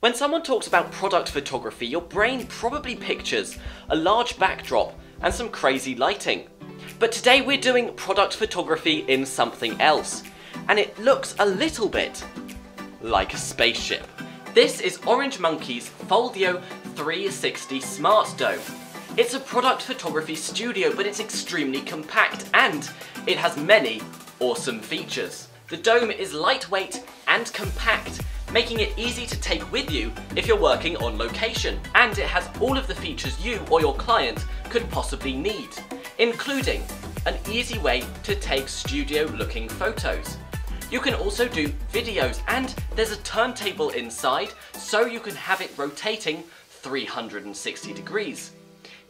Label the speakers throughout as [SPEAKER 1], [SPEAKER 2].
[SPEAKER 1] When someone talks about product photography, your brain probably pictures a large backdrop and some crazy lighting. But today we're doing product photography in something else, and it looks a little bit like a spaceship. This is Orange Monkey's Foldio 360 Smart Dome. It's a product photography studio, but it's extremely compact and it has many awesome features. The dome is lightweight and compact, making it easy to take with you if you're working on location. And it has all of the features you or your client could possibly need, including an easy way to take studio-looking photos. You can also do videos, and there's a turntable inside so you can have it rotating 360 degrees.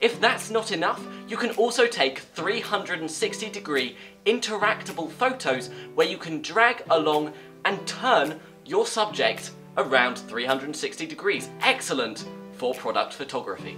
[SPEAKER 1] If that's not enough, you can also take 360-degree interactable photos where you can drag along and turn your subject around 360 degrees. Excellent for product photography.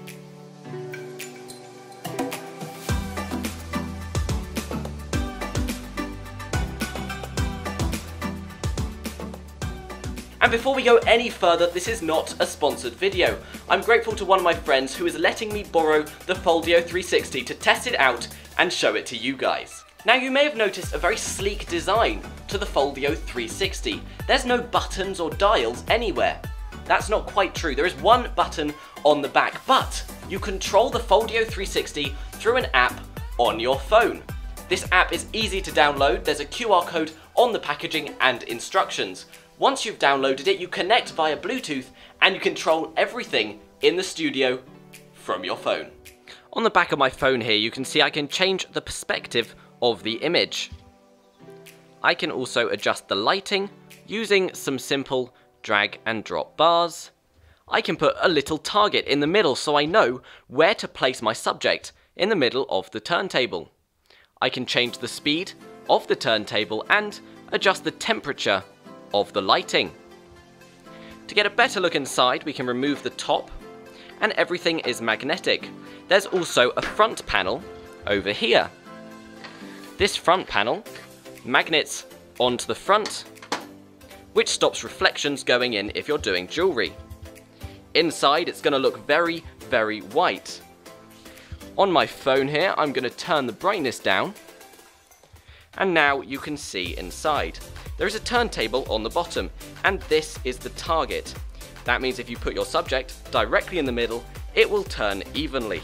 [SPEAKER 1] And before we go any further, this is not a sponsored video. I'm grateful to one of my friends who is letting me borrow the Foldio 360 to test it out and show it to you guys. Now, you may have noticed a very sleek design to the Foldio 360. There's no buttons or dials anywhere. That's not quite true. There is one button on the back, but you control the Foldio 360 through an app on your phone. This app is easy to download. There's a QR code on the packaging and instructions. Once you've downloaded it, you connect via Bluetooth and you control everything in the studio from your phone. On the back of my phone here, you can see I can change the perspective of the image. I can also adjust the lighting using some simple drag and drop bars. I can put a little target in the middle so I know where to place my subject in the middle of the turntable. I can change the speed of the turntable and adjust the temperature of the lighting. To get a better look inside, we can remove the top, and everything is magnetic. There's also a front panel over here. This front panel magnets onto the front, which stops reflections going in if you're doing jewelry. Inside, it's going to look very, very white. On my phone here, I'm going to turn the brightness down, and now you can see inside. There is a turntable on the bottom, and this is the target. That means if you put your subject directly in the middle, it will turn evenly.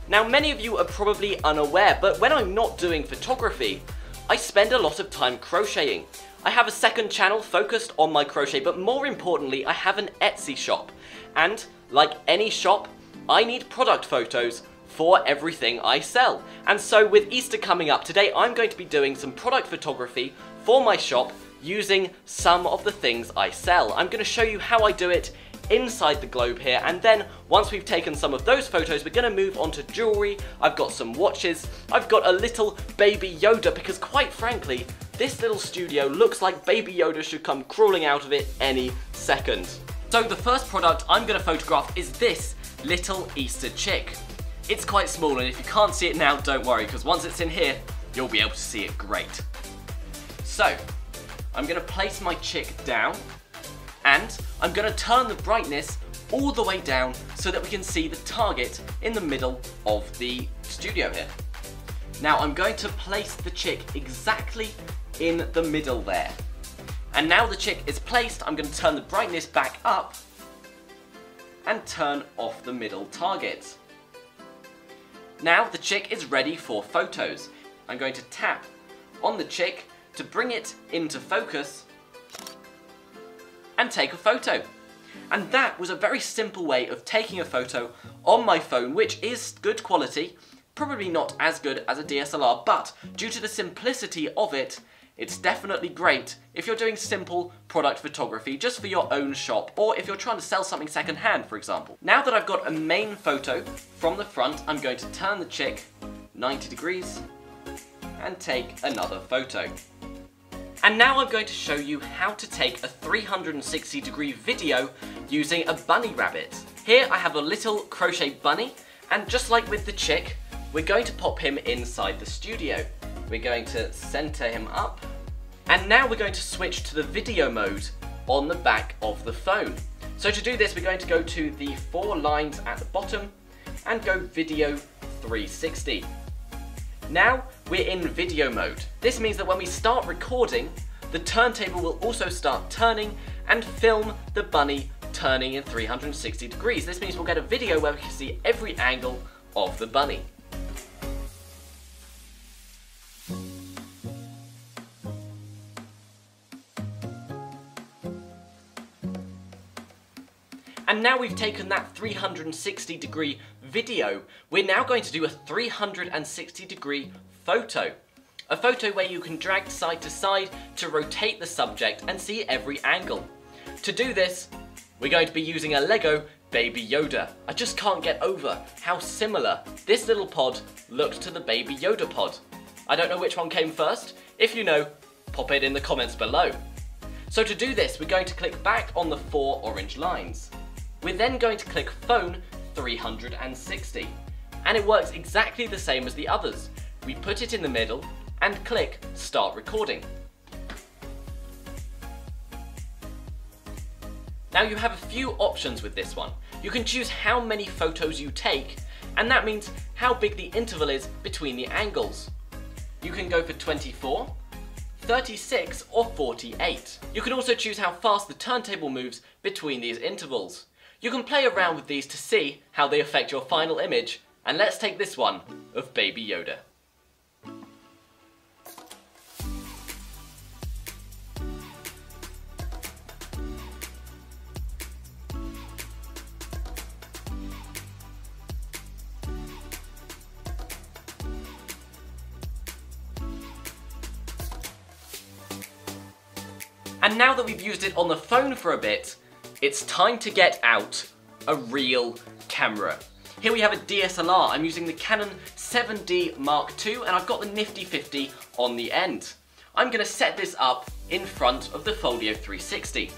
[SPEAKER 1] Now, many of you are probably unaware, but when I'm not doing photography, I spend a lot of time crocheting. I have a second channel focused on my crochet, but more importantly, I have an Etsy shop. And like any shop, I need product photos for everything I sell. And so with Easter coming up, today I'm going to be doing some product photography for my shop using some of the things I sell. I'm going to show you how I do it inside the globe here, and then once we've taken some of those photos, we're going to move on to jewelry. I've got some watches, I've got a little baby Yoda, because quite frankly, this little studio looks like baby Yoda should come crawling out of it any second. So the first product I'm going to photograph is this little Easter chick. It's quite small, and if you can't see it now, don't worry, because once it's in here, you'll be able to see it great. So, I'm going to place my chick down, and I'm going to turn the brightness all the way down so that we can see the target in the middle of the studio here. Now I'm going to place the chick exactly in the middle there. And now the chick is placed, I'm going to turn the brightness back up and turn off the middle target. Now the chick is ready for photos. I'm going to tap on the chick to bring it into focus and take a photo. And that was a very simple way of taking a photo on my phone, which is good quality, probably not as good as a DSLR, but due to the simplicity of it, it's definitely great if you're doing simple product photography just for your own shop, or if you're trying to sell something secondhand, for example. Now that I've got a main photo from the front, I'm going to turn the chick 90 degrees and take another photo. And now I'm going to show you how to take a 360-degree video using a bunny rabbit. Here I have a little crochet bunny, and just like with the chick, we're going to pop him inside the studio. We're going to center him up, and now we're going to switch to the video mode on the back of the phone. So to do this, we're going to go to the 4 lines at the bottom and go Video 360. Now we're in video mode. This means that when we start recording, the turntable will also start turning and film the bunny turning in 360 degrees. This means we'll get a video where we can see every angle of the bunny. And now we've taken that 360 degree video, we're now going to do a 360 degree photo. A photo where you can drag side to side to rotate the subject and see every angle. To do this, we're going to be using a Lego Baby Yoda. I just can't get over how similar this little pod looked to the Baby Yoda pod. I don't know which one came first. If you know, pop it in the comments below. So to do this, we're going to click back on the 4 orange lines. We're then going to click Phone 360, and it works exactly the same as the others. We put it in the middle and click Start Recording. Now you have a few options with this one. You can choose how many photos you take, and that means how big the interval is between the angles. You can go for 24, 36 or 48. You can also choose how fast the turntable moves between these intervals. You can play around with these to see how they affect your final image, and let's take this one of Baby Yoda. And now that we've used it on the phone for a bit, it's time to get out a real camera. Here we have a DSLR. I'm using the Canon 7D Mark II and I've got the nifty 50 on the end. I'm going to set this up in front of the Foldio 360.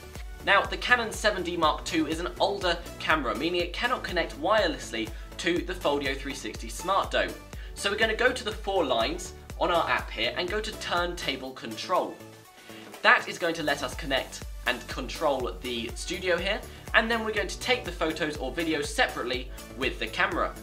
[SPEAKER 1] Now the Canon 7D Mark II is an older camera, meaning it cannot connect wirelessly to the Foldio 360 Smart Dome. So we're going to go to the 4 lines on our app here and go to Turntable Control. That is going to let us connect and control the studio here, and then we're going to take the photos or videos separately with the camera.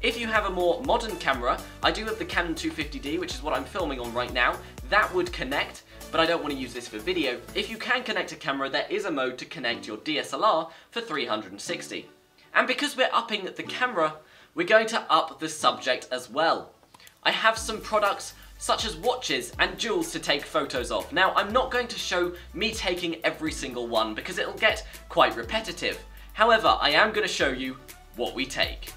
[SPEAKER 1] If you have a more modern camera, I do have the Canon 250D, which is what I'm filming on right now, that would connect, but I don't want to use this for video. If you can connect a camera, there is a mode to connect your DSLR for 360. And because we're upping the camera, we're going to up the subject as well. I have some products such as watches and jewels to take photos of. Now, I'm not going to show me taking every single one because it'll get quite repetitive. However, I am going to show you what we take.